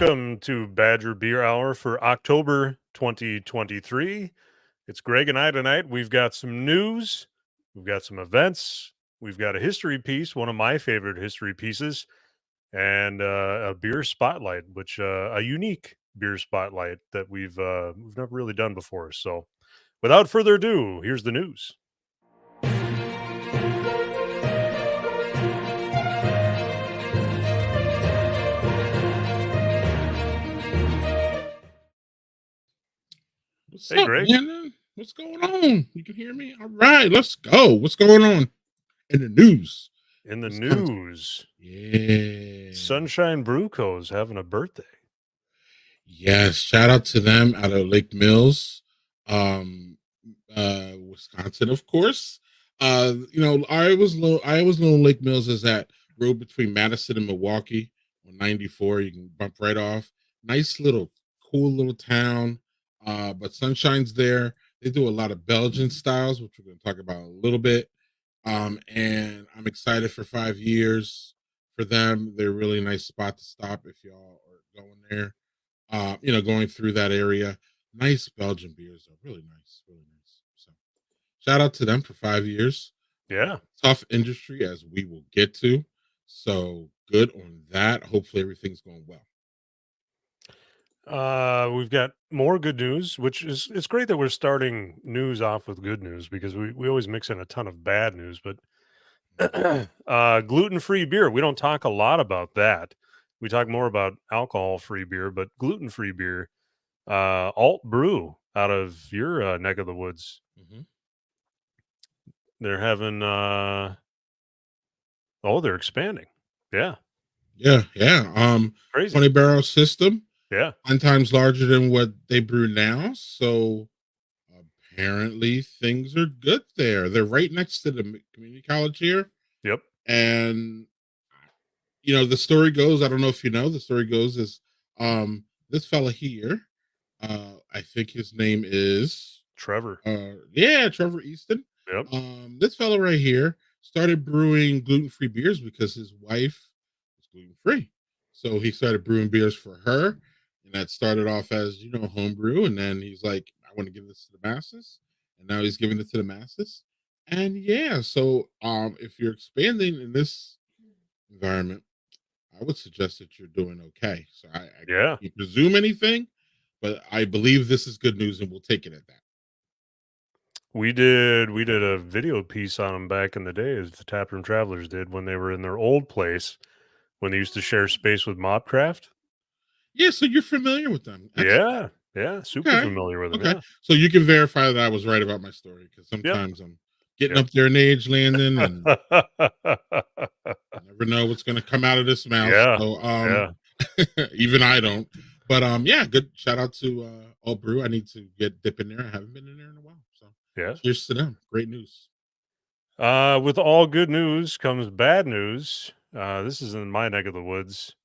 Welcome to Badger Beer Hour for October 2023. It's Greg and I tonight. We've got some news, we've got some events, we've got a history piece, one of my favorite history pieces, and a beer spotlight, which a unique beer spotlight that we've never really done before. So, without further ado, here's the news. What's Hey, up, Greg. man? What's going on? You can hear me? All right, let's go. What's going on in the news? In the Wisconsin. news, Yeah. Sunshine Brew Co.'s having a birthday. Yes. Shout out to them out of Lake Mills, Wisconsin, of course. I always know Lake Mills is that road between Madison and Milwaukee on 94. You can bump right off. Nice little cool little town. But Sunshine's there. They do a lot of Belgian styles, which we're going to talk about a little bit. And I'm excited for 5 years for them. They're a really nice spot to stop if y'all are going there. Going through that area. Nice Belgian beers, though. Really nice, really nice. So shout out to them for 5 years. Yeah. Tough industry as we will get to. So good on that. Hopefully everything's going well. We've got more good news, which is it's great that we're starting news off with good news because we always mix in a ton of bad news, but gluten-free beer. We don't talk a lot about that. We talk more about alcohol-free beer, but gluten-free beer, Alt Brew out of your neck of the woods. Mm-hmm. They're having they're expanding. Yeah. Yeah. Crazy. 20 barrel system, Yeah. 10 times larger than what they brew now. So apparently things are good there. They're right next to the community college here. Yep. And the story goes, I don't know if you know, the story goes is this fella here, I think his name is Trevor. Trevor Easton. Yep. This fella right here started brewing gluten-free beers because his wife was gluten-free. So he started brewing beers for her. And that started off as, homebrew. And then he's like, I want to give this to the masses. And now he's giving it to the masses. And yeah, so if you're expanding in this environment, I would suggest that you're doing okay. So I Yeah. can't presume anything, but I believe this is good news and we'll take it at that. We did a video piece on them back in the day, as the Taproom Travelers did when they were in their old place, when they used to share space with Mobcraft. Yeah, so you're familiar with them. Excellent. Yeah, super Okay. familiar with them. Okay. Yeah, So you can verify that I was right about my story because yep, sometimes I'm getting yep. up there in age, Landon, and never know what's going to come out of this mouth. Yeah, So yeah. even I don't. But yeah, good shout out to Old Brew. I need to get dip in there. I haven't been in there in a while. So Yeah. cheers to them. Great news. With all good news comes bad news. This is in my neck of the woods.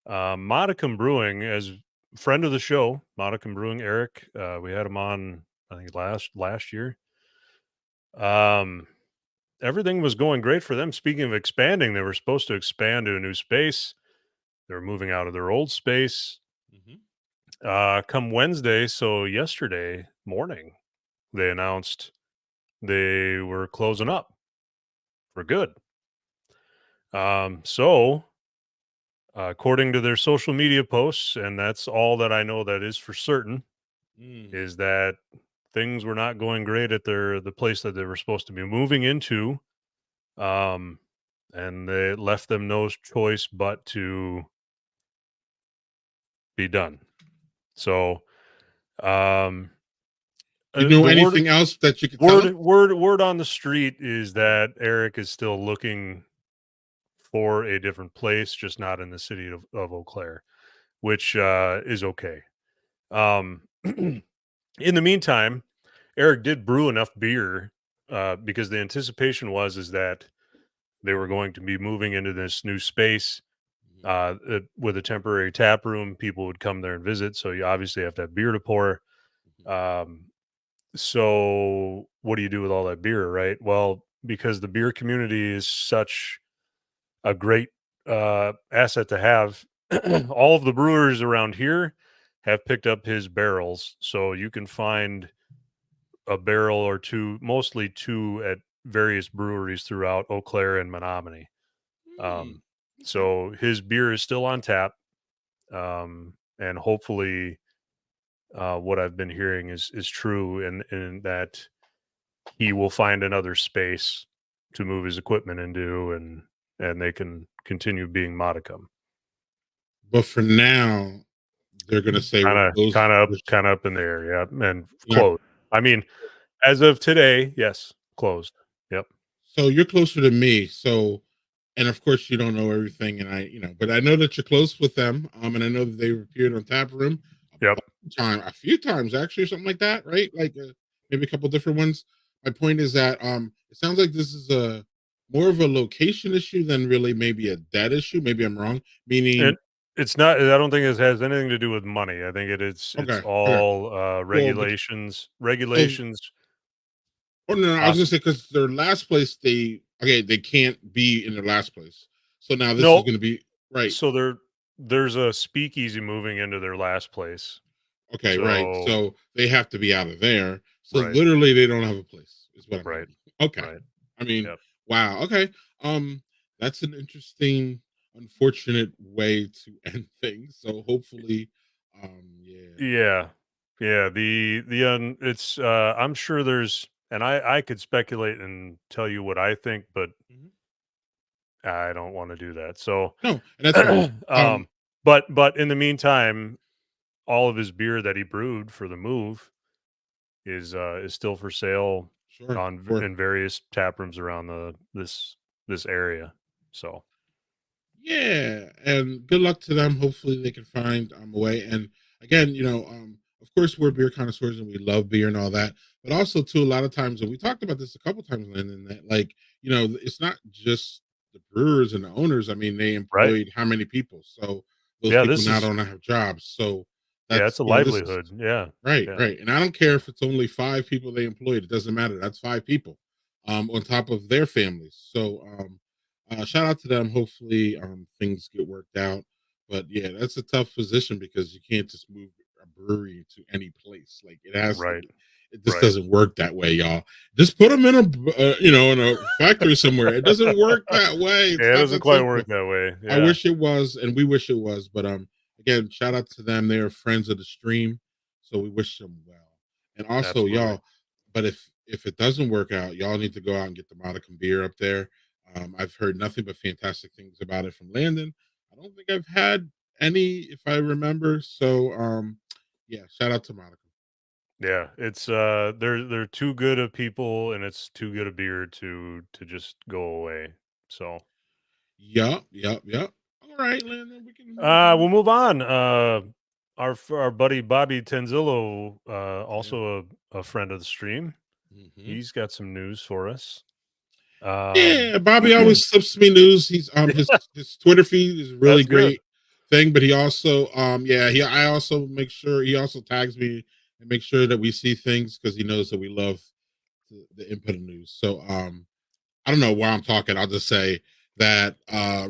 Modicum Brewing, as friend of the show, Modicum Brewing, Eric. We had him on, I think last year. Everything was going great for them. Speaking of expanding, they were supposed to expand to a new space. They were moving out of their old space. Come Wednesday, so yesterday morning, they announced they were closing up for good. So according to their social media posts, and that's all that I know that is for certain, is that things were not going great at the place that they were supposed to be moving into. And they left them no choice but to be done. So, You know the anything else that you could tell us? word on the street is that Eric is still looking for a different place, just not in the city of Eau Claire, which is okay. In the meantime, Eric did brew enough beer because the anticipation was is that they were going to be moving into this new space with a temporary tap room. People would come there and visit, so you obviously have to have beer to pour. Um, so what do you do with all that beer, right? Well, because the beer community is such a great asset to have, all of the brewers around here have picked up his barrels, so you can find a barrel or two, mostly two, at various breweries throughout Eau Claire and Menominee. Hmm, Um, okay. so his beer is still on tap, and hopefully, what I've been hearing is true, and that he will find another space to move his equipment into, and they can continue being modicum. But for now, they're gonna say we're Kind of, closed. kind of, kind of up in the air, yeah, and Not, closed. I mean, as of today, yes, closed. Yep, so you're closer to me. So, and of course, you don't know everything, and but I know that you're close with them. And I know that they've appeared on Tap Room yep. a few times actually, or something like that, right? Like maybe a couple different ones. My point is that it sounds like this is a more of a location issue than really maybe a debt issue. Maybe I'm wrong. It Meaning, it's not. I don't think it has anything to do with money. I think it's okay, okay, all well, so regulations. oh no, no, I was gonna Poss- say because their last place they can't be in their last place. So now this is no, gonna be right. so there's a speakeasy moving into their last place. Okay, right. So So they have to be out of there. So right, literally they don't have a place, is what I'm right, hearing. Okay. right. I mean, Yep. wow. Okay. That's an interesting, unfortunate way to end things. So hopefully, yeah. Yeah. Yeah, it's I'm sure there's, and I could speculate and tell you what I think, but Mhm. I don't want to do that. So No, and that's fine. Um, um but in the meantime, all of his beer that he brewed for the move is still for sale sure, on sure. in various tap rooms around this area. So, Yeah, and good luck to them. Hopefully, they can find a way. And again, of course, we're beer connoisseurs and we love beer and all that. But also, too, a lot of times, and we talked about this a couple times, Landon, that like it's not just the brewers and the owners. I mean, they right? employed how many people? So those Yeah, people this now is don't have jobs. So yeah, it's that's a this is livelihood. Yeah. right, Yeah. right. And I don't care if it's only 5 people they employed. It doesn't matter. That's 5 people, on top of their families. So shout out to them. Hopefully, things get worked out. But yeah, that's a tough position because you can't just move a brewery to any place. Like it has to Right. be. It just Right. doesn't work that way, y'all. Just put them in in a factory somewhere. It doesn't work that way. It's Yeah, it not doesn't that quite simple. work that way. I Yeah, wish it was, and we wish it was. But again, shout out to them. They are friends of the stream, so we wish them well. And also, absolutely. y'all. But if it doesn't work out, y'all need to go out and get the Modicum beer up there. I've heard nothing but fantastic things about it from Landon. I don't think I've had any, if I remember. So, yeah, shout out to Modicum. Yeah, it's they're too good of people, and it's too good a beer to just go away. So, Yup, yup, yup. All right, Landon, we can move on. we'll move on. Our buddy Bobby Tenzillo, Yeah. also a friend of the stream. Hmm. He's got some news for us. Um, Yeah, Bobby always slips me news. He's his Twitter feed is a really that's good. great thing, but he also I also make sure he also tags me and make sure that we see things because he knows that we love the input of news. So I don't know why I'm talking. I'll just say that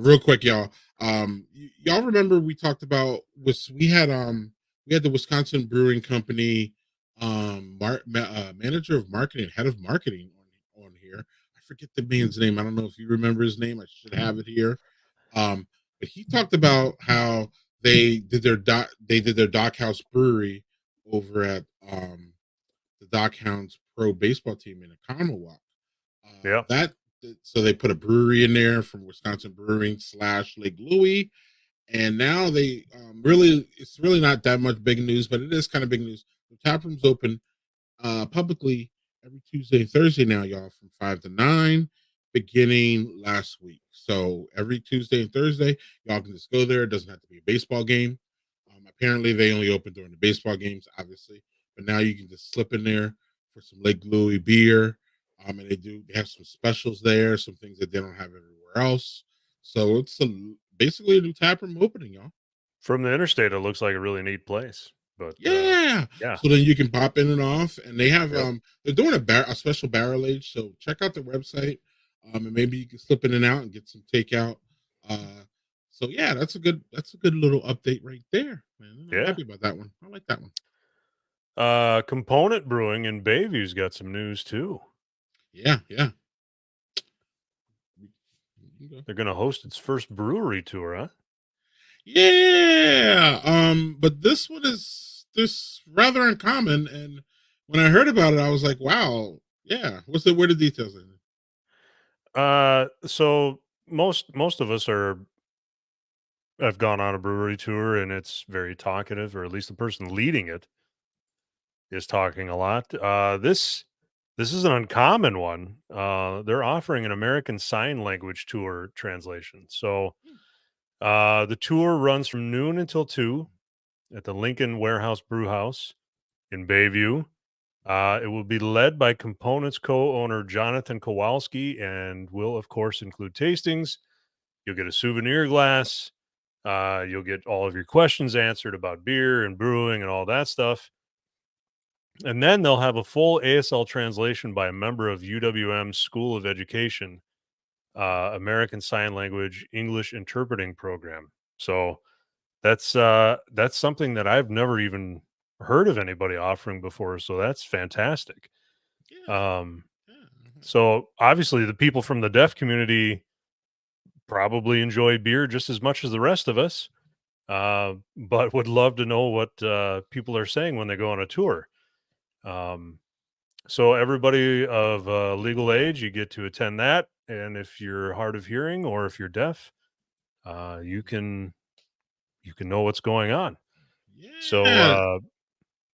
real quick, y'all. Y'all remember we talked about we had the Wisconsin Brewing Company manager of marketing, head of marketing on here. I forget the man's name. I don't know if you remember his name. I should have it here. But he talked about how they did their Dock House Brewery over at the Dock Hounds pro baseball team in Economowoc. Yeah, That so they put a brewery in there from Wisconsin Brewing / Lake Louie, and now they really it's really not that much big news, but it is kind of big news. The tap room's open publicly every Tuesday and Thursday now, y'all, from 5 to 9, beginning last week. So every Tuesday and Thursday, y'all can just go there. It doesn't have to be a baseball game. Apparently, they only open during the baseball games, obviously, but now you can just slip in there for some Lake Louie beer. And they have some specials there, some things that they don't have everywhere else. So it's basically a new tap room opening, y'all. from the interstate, it looks like a really neat place. But Yeah. yeah, So then you can pop in and off, and they have yep. they're doing a special barrel age. So check out the website, and maybe you can slip in and out and get some takeout. Uh, So yeah, that's a good little update right there, man. I'm Yeah. happy about that one. I like that one. Component Brewing in Bayview's got some news too. Yeah, yeah. Okay. They're going to host its first brewery tour, huh? Yeah. But this one is this rather uncommon. And when I heard about it, I was like, wow, yeah. Where the details in it? So most of us are have gone on a brewery tour, and it's very talkative, or at least the person leading it is talking a lot. This is an uncommon one. They're offering an American Sign Language tour translation. So the tour runs from noon until 2 at the Lincoln Warehouse Brew House in Bayview. It will be led by Components co-owner Jonathan Kowalski and will, of course, include tastings. You'll get a souvenir glass. You'll get all of your questions answered about beer and brewing and all that stuff. And then they'll have a full ASL translation by a member of UWM School of Education, American Sign Language English Interpreting Program. So that's something that I've never even heard of anybody offering before. So that's fantastic. Yeah. Um, Yeah. so obviously the people from the deaf community probably enjoy beer just as much as the rest of us, but would love to know what people are saying when they go on a tour. Um, so everybody of legal age, you get to attend that, and if you're hard of hearing or if you're deaf, you can know what's going on. So Yeah.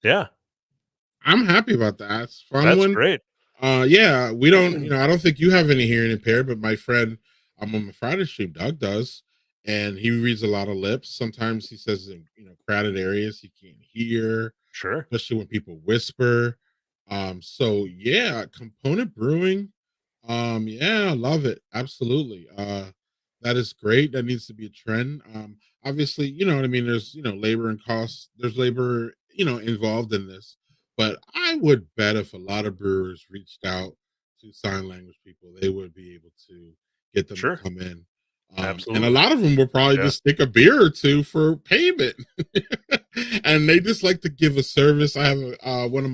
yeah, I'm happy about that. It's a fun that's one. great. Yeah, we don't, I don't think you have any hearing impaired, but my friend on my Friday stream, Doug does, and he reads a lot of lips. Sometimes he says in crowded areas he can't hear, Sure. especially when people whisper. So yeah, component brewing. Yeah, I love it. Absolutely. That is great. That needs to be a trend. Obviously, you know what I mean. There's labor and costs. There's labor involved in this, but I would bet if a lot of brewers reached out to sign language people, they would be able to get them to Sure. come in. And a Absolutely. lot of them will probably Yeah. just stick a beer or two for payment, and they just like to give a service. I have one of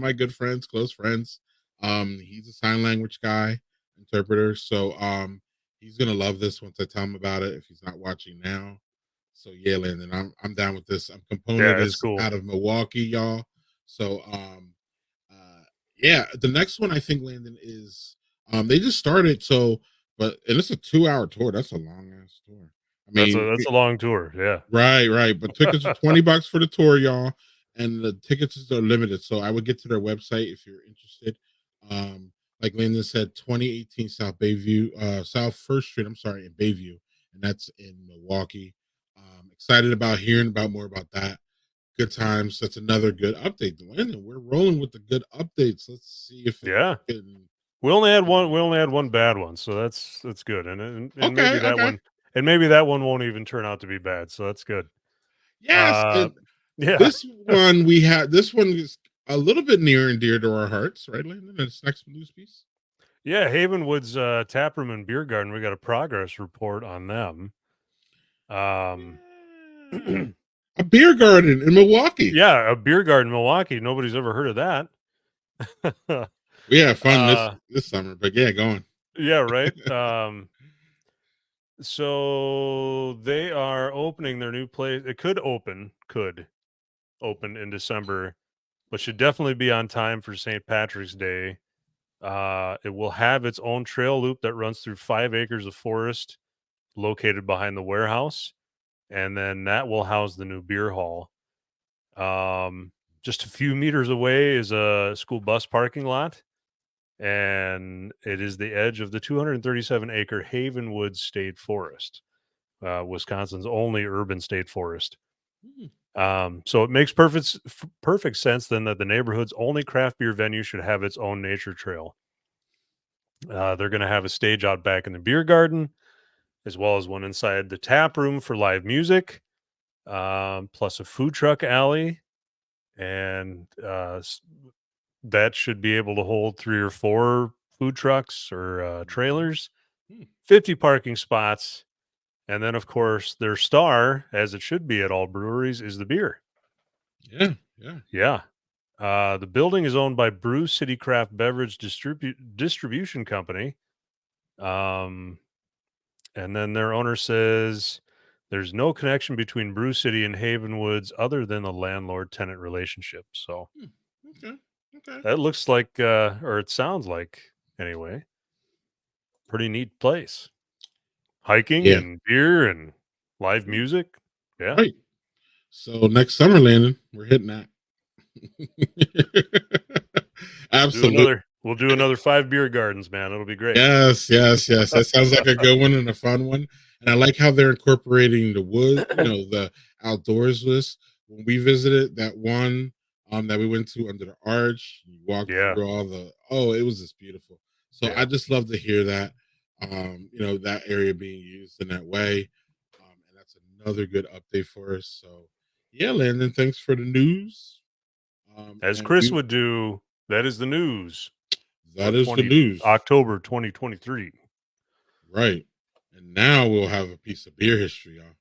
my good friends, close friends. He's a sign language guy, interpreter. So he's gonna love this once I tell him about it if he's not watching now. So yeah, Landon, I'm down with this. Component Yeah, it's is cool. out of Milwaukee, y'all. So yeah, the next one I think Landon is they just started, so but and it's a 2 hour tour. That's a long ass tour. I mean, That's a long tour. Yeah. right, right. But tickets are $20 for the tour, y'all. And the tickets are limited. So I would get to their website if you're interested. Um, like Landon said, 2018 South Bayview, South First Street, I'm sorry, in Bayview. And that's in Milwaukee. Excited about hearing about more about that. Good times. That's another good update. Landon, we're rolling with the good updates. Let's see if it Yeah. can. We only had one. We only had one bad one, so that's good. And maybe Okay, that okay. one, and maybe that one won't even turn out to be bad. So that's good. Yes. Uh, And yeah, this one we had, this one is a little bit near and dear to our hearts, right, Landon? This next news piece. yeah. Havenwood's Tap Room and Beer Garden. We got a progress report on them. Um, Yeah. A beer garden in Milwaukee. yeah, a beer garden, in Milwaukee. Nobody's ever heard of that. We had fun uh, this summer, but yeah, go on. yeah, right. So they are opening their new place. It could open in December, but should definitely be on time for St. Patrick's Day. It will have its own trail loop that runs through 5 acres of forest located behind the warehouse, and then that will house the new beer hall. Just a few meters away is a school bus parking lot, and it is the edge of the 237-acre Havenwood State Forest, Wisconsin's only urban state forest. Hmm. So it makes perfect sense then that the neighborhood's only craft beer venue should have its own nature trail. They're going to have a stage out back in the beer garden, as well as one inside the tap room for live music, plus a food truck alley, and that should be able to hold 3 or 4 food trucks or Mhm. trailers, Hmm. 50 parking spots, And then, of course, their star, as it should be at all breweries, is the beer. Yeah, yeah. Yeah. The building is owned by Brew City Craft Beverage Distribution Company. And then their owner says there's no connection between Brew City and Haven Woods other than the landlord-tenant relationship. So Okay, okay. that looks like, or it sounds like, anyway, pretty neat place. Hiking Yeah, and beer and live music. Yeah. right. So next summer, Landon, we're hitting that. Absolutely. We'll do another 5 beer gardens, man. It'll be great. Yes, yes, yes. That sounds like a good one and a fun one. And I like how they're incorporating the wood, the outdoors list. When we visited that one that we went to under the arch, you walked Yeah. through it was just beautiful. So Yeah. I just love to hear that that area being used in that way. And that's another good update for us. So yeah, Landon, thanks for the news. As And Chris would do, that is the news. that is the news. October 2023. Right. And now we'll have a piece of beer history, y'all.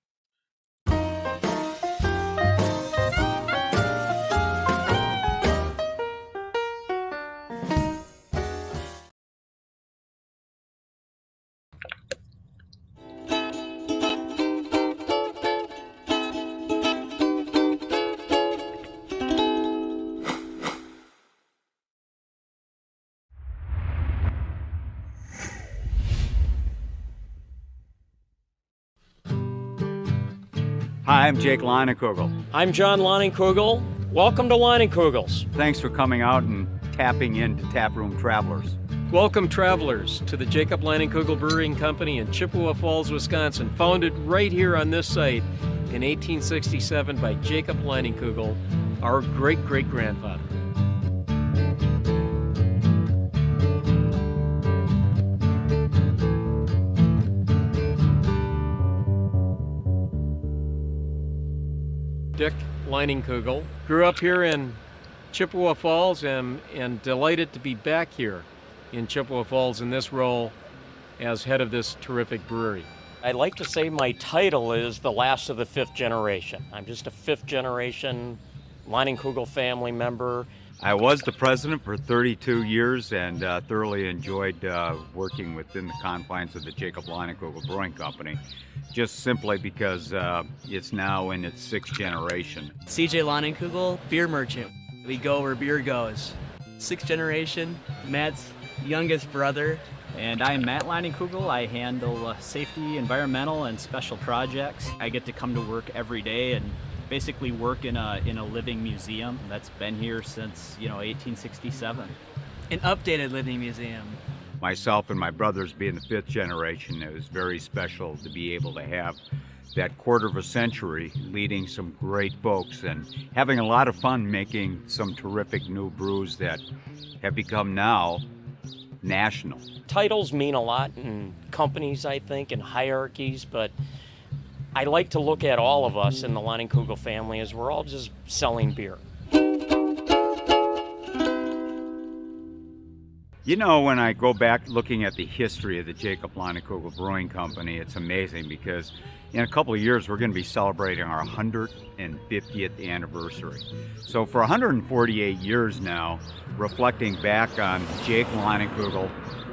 Hi, I'm Jake Leinenkugel. I'm John Leinenkugel. Welcome to Leinenkugel's. Thanks for coming out and tapping into Taproom Travelers. Welcome, travelers, to the Jacob Leinenkugel Brewing Company in Chippewa Falls, Wisconsin, founded right here on this site in 1867 by Jacob Leinenkugel, our great-great-grandfather. Dick Leinenkugel grew up here in Chippewa Falls and delighted to be back here in Chippewa Falls in this role as head of this terrific brewery. I like to say my title is the last of the 5th generation. I'm just a 5th generation Leinenkugel family member. I was the president for 32 years and thoroughly enjoyed working within the confines of the Jacob Leinenkugel Brewing Company, just simply because it's now in its 6th generation. CJ Leinenkugel, beer merchant. We go where beer goes. 6th generation, Matt's youngest brother. And I'm Matt Leinenkugel. I handle safety, environmental, and special projects. I get to come to work every day and basically work in a living museum that's been here since 1867. An updated living museum. Myself and my brothers being the 5th generation, it was very special to be able to have that quarter of a century leading some great folks and having a lot of fun making some terrific new brews that have become now national. Titles mean a lot in companies, I think, and hierarchies, but I like to look at all of us in the Leinenkugel family as we're all just selling beer. When I go back looking at the history of the Jacob Leinenkugel Brewing Company, it's amazing because in a couple of years we're going to be celebrating our 150th anniversary. So for 148 years now, reflecting back on Jake Leinenkugel,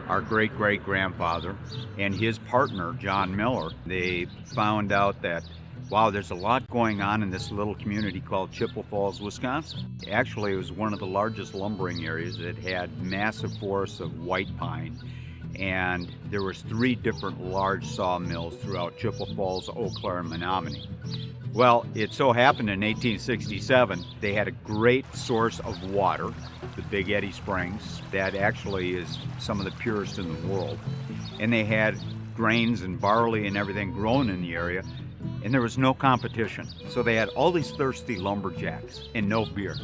our great-great-grandfather, and his partner, John Miller, they found out that, wow, there's a lot going on in this little community called Chippewa Falls, Wisconsin. Actually, it was one of the largest lumbering areas. It had massive forests of white pine, and there was 3 different large sawmills throughout Chippewa Falls, Eau Claire, and Menominee. Well, it so happened in 1867, they had a great source of water, the Big Eddy Springs, that actually is some of the purest in the world. And they had grains and barley and everything grown in the area, and there was no competition. So they had all these thirsty lumberjacks and no beer.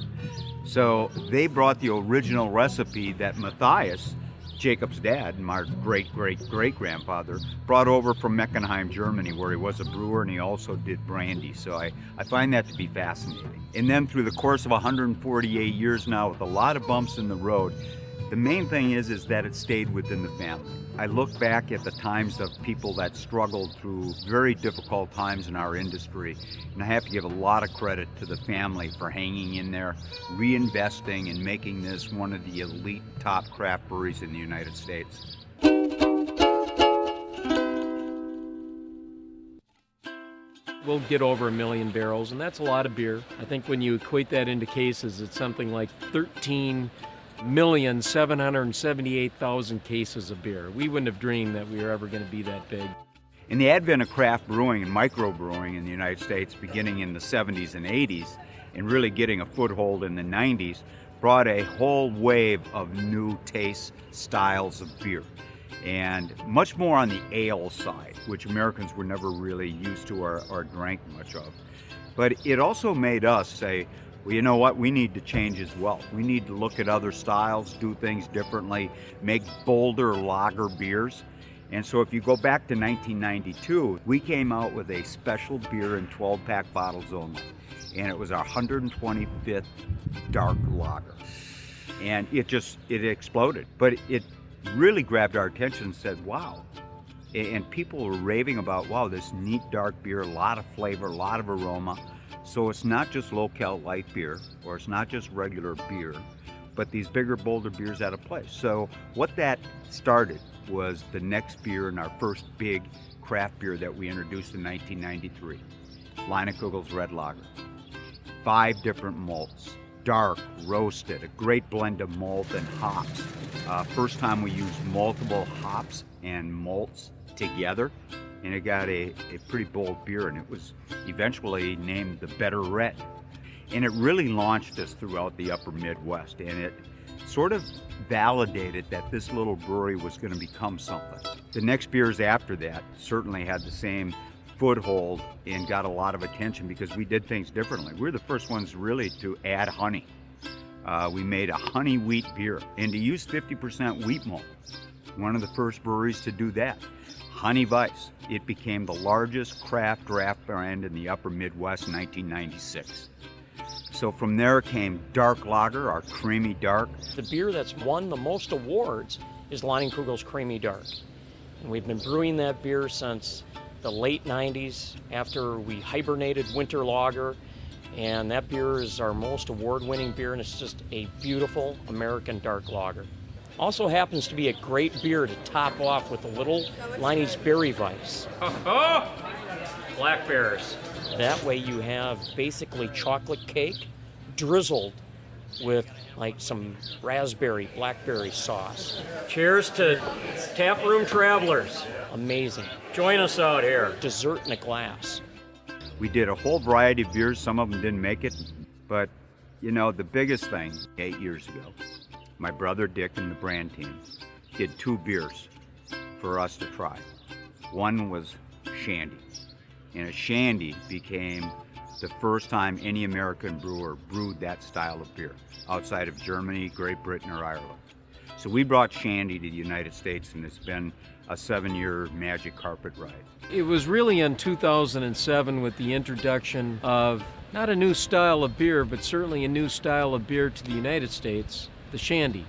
So they brought the original recipe that Matthias, Jacob's dad, and my great-great-great-grandfather, brought over from Meckenheim, Germany, where he was a brewer and he also did brandy. So I find that to be fascinating. And then through the course of 148 years now, with a lot of bumps in the road, The main thing is that it stayed within the family. I look back at the times of people that struggled through very difficult times in our industry, and I have to give a lot of credit to the family for hanging in there, reinvesting, and making this one of the elite top craft breweries in the United States. We'll get over 1 million barrels, and that's a lot of beer. I think when you equate that into cases, it's something like 13,778,000 cases of beer. We wouldn't have dreamed that we were ever going to be that big. In the advent of craft brewing and microbrewing in the United States, beginning in the 70s and 80s, and really getting a foothold in the 90s, brought a whole wave of new tastes, styles of beer. And much more on the ale side, which Americans were never really used to or drank much of. But it also made us say, well, you know what, we need to change as well. We need to look at other styles, do things differently, make bolder lager beers. And so if you go back to 1992, we came out with a special beer in 12-pack bottles only. And it was our 125th dark lager. And it exploded. But it really grabbed our attention and said, wow. And people were raving about, wow, this neat dark beer, a lot of flavor, a lot of aroma. So it's not just low-cal light beer, or it's not just regular beer, but these bigger, bolder beers out of place. So what that started was the next beer in our first big craft beer that we introduced in 1993, Leinenkugel's Red Lager. 5 different malts, dark, roasted, a great blend of malt and hops. First time we used multiple hops and malts together, and it got a pretty bold beer, and it was eventually named the Better Red. And it really launched us throughout the upper Midwest, and it sort of validated that this little brewery was going to become something. The next beers after that certainly had the same foothold and got a lot of attention because we did things differently. We were the first ones really to add honey. We made a honey wheat beer and to use 50% wheat malt. One of the first breweries to do that. Honey Vice. It became the largest craft draft brand in the upper Midwest in 1996. So from there came Dark Lager, our creamy dark. The beer that's won the most awards is Leinenkugel's Creamy Dark. And we've been brewing that beer since the late 90s after we hibernated Winter Lager, and that beer is our most award-winning beer, and it's just a beautiful American dark lager. Also happens to be a great beer to top off with a little Leinie's Berry Weiss. Black bears. That way you have basically chocolate cake drizzled with like some raspberry, blackberry sauce. Cheers to Taproom Travelers. Amazing. Join us out here. Dessert in a glass. We did a whole variety of beers. Some of them didn't make it, but you know, the biggest thing 8 years ago, my brother Dick and the brand team did 2 beers for us to try. One was Shandy, and a Shandy became the first time any American brewer brewed that style of beer outside of Germany, Great Britain, or Ireland. So we brought Shandy to the United States, and it's been a 7-year magic carpet ride. It was really in 2007 with the introduction of not a new style of beer, but certainly a new style of beer to the United States, the Shandy,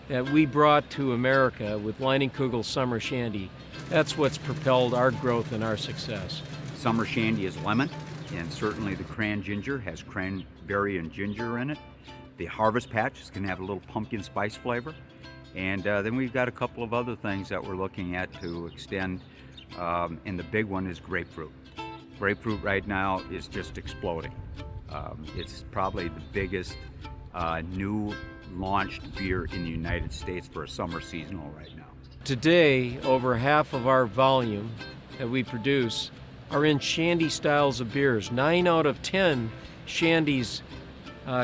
that we brought to America with Leinenkugel Summer Shandy. That's what's propelled our growth and our success. Summer Shandy is lemon, and certainly the Cran Ginger has cranberry and ginger in it. The Harvest Patch is going to have a little pumpkin spice flavor. And then we've got a couple of other things that we're looking at to extend, and the big one is grapefruit. Grapefruit right now is just exploding. It's probably the biggest new launched beer in the United States for a summer seasonal right now. Today, over half of our volume that we produce are in Shandy styles of beers. 9 out of 10 Shandies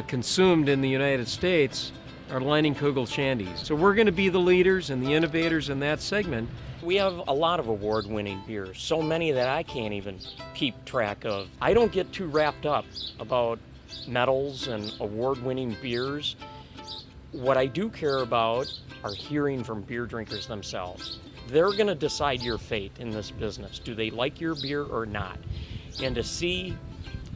consumed in the United States are Leinenkugel Shandies. So we're going to be the leaders and the innovators in that segment. We have a lot of award-winning beers, so many that I can't even keep track of. I don't get too wrapped up about medals and award-winning beers. What I do care about are hearing from beer drinkers themselves. They're going to decide your fate in this business. Do they like your beer or not? And to see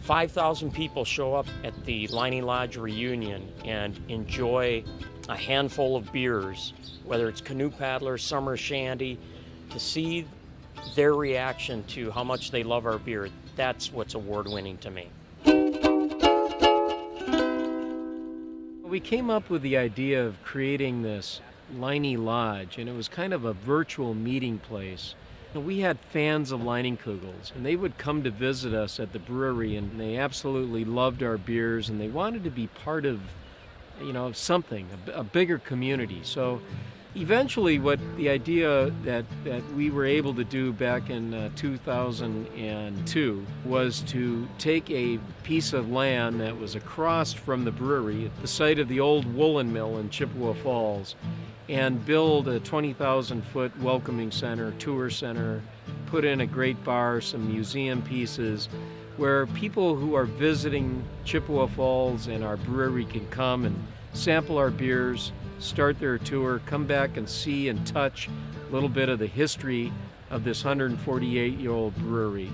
5,000 people show up at the Leinie Lodge reunion and enjoy a handful of beers, whether it's Canoe Paddler, Summer Shandy, to see their reaction to how much they love our beer, that's what's award-winning to me. We came up with the idea of creating this Leinie Lodge, and it was kind of a virtual meeting place. And we had fans of Leinenkugel's, and they would come to visit us at the brewery, and they absolutely loved our beers, and they wanted to be part of, something, a bigger community. So eventually what the idea that we were able to do back in 2002 was to take a piece of land that was across from the brewery at the site of the old woolen mill in Chippewa Falls and build a 20,000-foot welcoming center, tour center, put in a great bar, some museum pieces, where people who are visiting Chippewa Falls and our brewery can come and sample our beers, start their tour, come back and see and touch a little bit of the history of this 148-year-old brewery,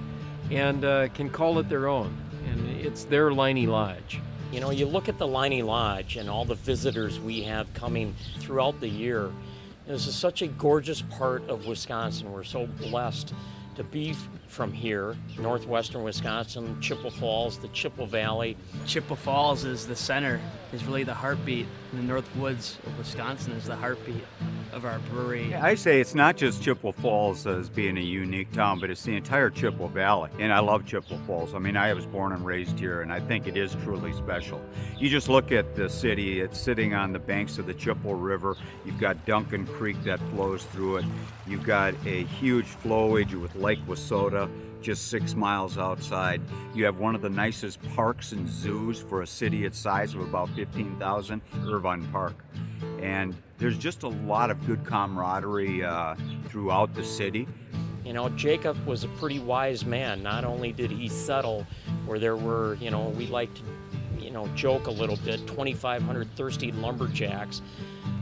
and can call it their own. And it's their Leinie Lodge. You know, you look at the Leinie Lodge and all the visitors we have coming throughout the year. This is such a gorgeous part of Wisconsin. We're so blessed to be from here, northwestern Wisconsin, Chippewa Falls, the Chippewa Valley. Chippewa Falls is the center, is really the heartbeat. And the North Woods of Wisconsin is the heartbeat of our brewery. I say it's not just Chippewa Falls as being a unique town, but it's the entire Chippewa Valley. And I love Chippewa Falls. I mean, I was born and raised here, and I think it is truly special. You just look at the city, it's sitting on the banks of the Chippewa River. You've got Duncan Creek that flows through it. You've got a huge flowage with Lake Wissota just 6 miles outside. You have one of the nicest parks and zoos for a city its size of about 15,000, Irvine Park. And there's just a lot of good camaraderie throughout the city. You know, Jacob was a pretty wise man. Not only did he settle where there were, we like to, joke a little bit, 2,500 thirsty lumberjacks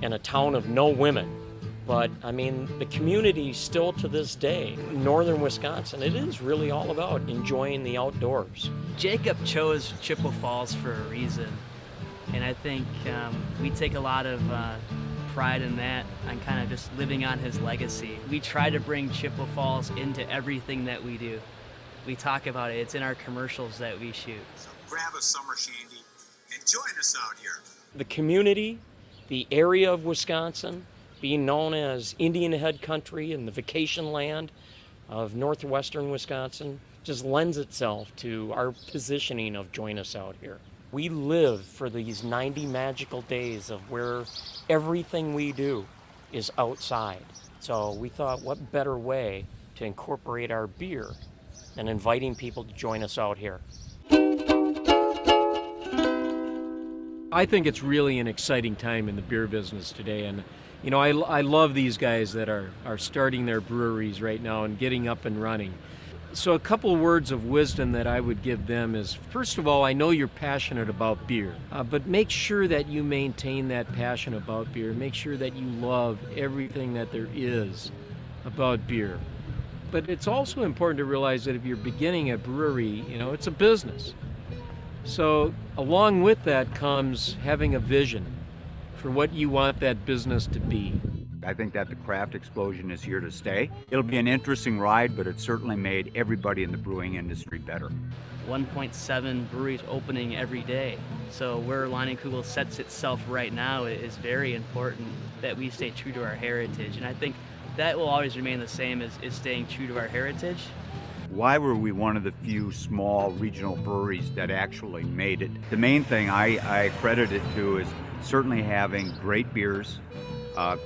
and a town of no women. But, I mean, the community still to this day, northern Wisconsin, it is really all about enjoying the outdoors. Jacob chose Chippewa Falls for a reason. And I think we take a lot of pride in that, and kind of just living on his legacy. We try to bring Chippewa Falls into everything that we do. We talk about it. It's in our commercials that we shoot. So grab a summer shandy and join us out here. The community, the area of Wisconsin, being known as Indian Head Country and the vacation land of northwestern Wisconsin, just lends itself to our positioning of join us out here. We live for these 90 magical days of where everything we do is outside. So we thought, what better way to incorporate our beer than inviting people to join us out here. I think it's really an exciting time in the beer business today, and I love these guys that are starting their breweries right now and getting up and running. So a couple words of wisdom that I would give them is, first of all, I know you're passionate about beer, but make sure that you maintain that passion about beer. Make sure that you love everything that there is about beer. But it's also important to realize that if you're beginning a brewery, it's a business. So along with that comes having a vision for what you want that business to be. I think that the craft explosion is here to stay. It'll be an interesting ride, but it certainly made everybody in the brewing industry better. 1.7 breweries opening every day. So where Leinenkugel sets itself right now is very important that we stay true to our heritage. And I think that will always remain the same as staying true to our heritage. Why were we one of the few small regional breweries that actually made it? The main thing I credit it to is certainly having great beers,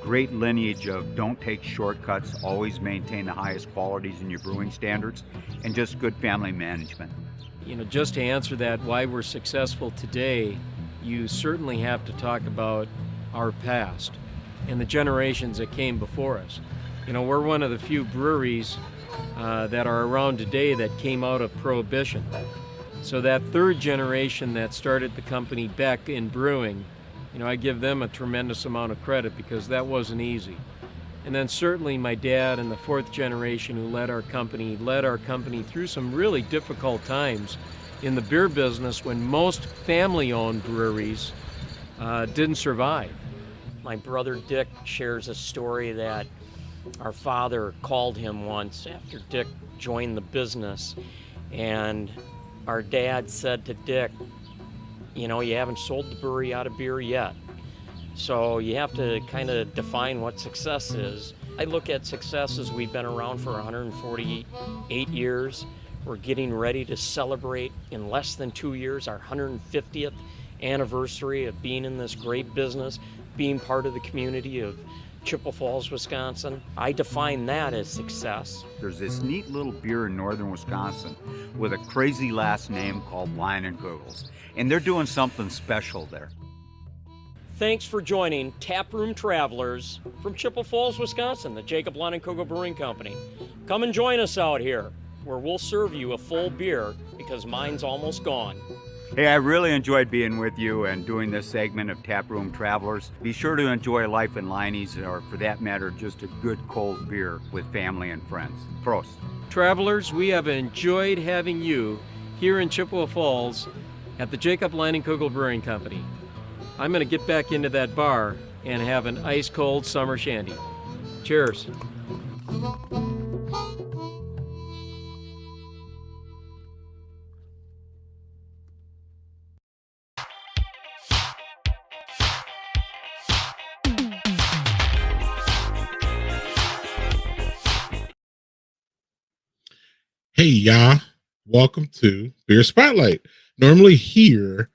great lineage of don't take shortcuts, always maintain the highest qualities in your brewing standards, and just good family management. Just to answer that, why we're successful today, you certainly have to talk about our past and the generations that came before us. We're one of the few breweries that are around today that came out of Prohibition. So that third generation that started the company back in brewing, I give them a tremendous amount of credit because that wasn't easy. And then certainly my dad and the fourth generation who led our company through some really difficult times in the beer business when most family-owned breweries didn't survive. My brother Dick shares a story that our father called him once after Dick joined the business, and our dad said to Dick, you know, you haven't sold the brewery out of beer yet. So you have to kind of define what success is. I look at success as we've been around for 148 years. We're getting ready to celebrate in less than 2 years our 150th anniversary of being in this great business, being part of the community of Chippewa Falls, Wisconsin. I define that as success. There's this neat little beer in northern Wisconsin with a crazy last name called Leinenkugels, and they're doing something special there. Thanks for joining Taproom Travelers from Chippewa Falls, Wisconsin, the Jacob Leinenkugel Brewing Company. Come and join us out here, where we'll serve you a full beer because mine's almost gone. Hey, I really enjoyed being with you and doing this segment of Taproom Travelers. Be sure to enjoy life in Leinie's, or for that matter, just a good cold beer with family and friends. Prost. Travelers, we have enjoyed having you here in Chippewa Falls at the Jacob Leinenkugel Brewing Company. I'm going to get back into that bar and have an ice cold summer shandy. Cheers. Hey, y'all. Welcome to Beer Spotlight. Normally here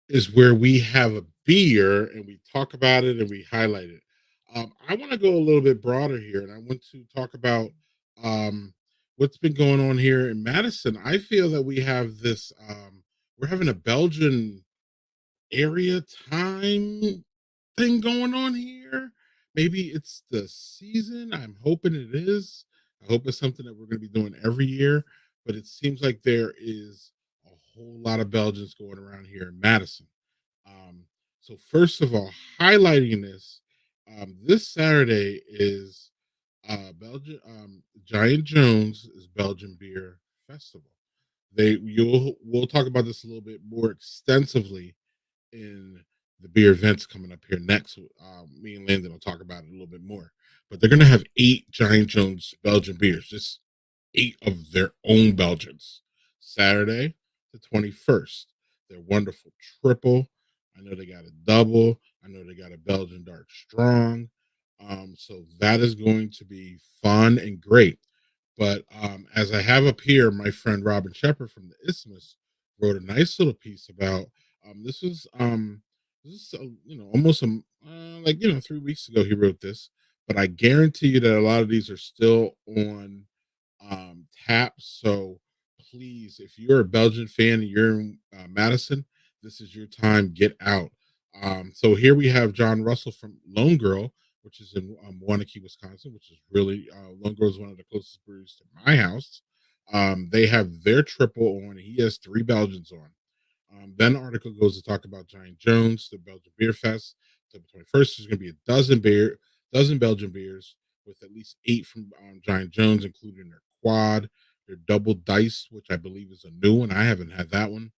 is where we have a beer and we talk about it and we highlight it. I want to go a little bit broader here, and I want to talk about what's been going on here in Madison. I feel that we have this, we're having a Belgian area time thing going on here. Maybe it's the season. I'm hoping it is. I hope it's something that we're going to be doing every year, but it seems like there is a whole lot of Belgians going around here in Madison. So first of all, highlighting this, this Saturday is Belgian Giant Jones is Belgian Beer Festival. We'll talk about this a little bit more extensively in the beer events coming up here next. Me and Landon will talk about it a little bit more. But they're going to have 8 Giant Jones Belgian beers, just 8 of their own Belgians. Saturday, the 21st. They're wonderful triple. I know they got a double. I know they got a Belgian Dark Strong. So that is going to be fun and great. But as I have up here, my friend Robin Shepard from the Isthmus wrote a nice little piece about this is almost 3 weeks ago he wrote this, but I guarantee you that a lot of these are still on tap. So please, if you're a Belgian fan and you're in Madison, this is your time. Get out. So here we have John Russell from Lone Girl, which is in Waunakee, Wisconsin, which is really Lone Girl is one of the closest breweries to my house. They have their triple on. He has 3 Belgians on. Then the article goes to talk about Giant Jones, the Belgian Beer Fest. September 21st, there's going to be a dozen Belgian beers with at least 8 from Giant Jones, including their quad, their double dice, which I believe is a new one. I haven't had that one.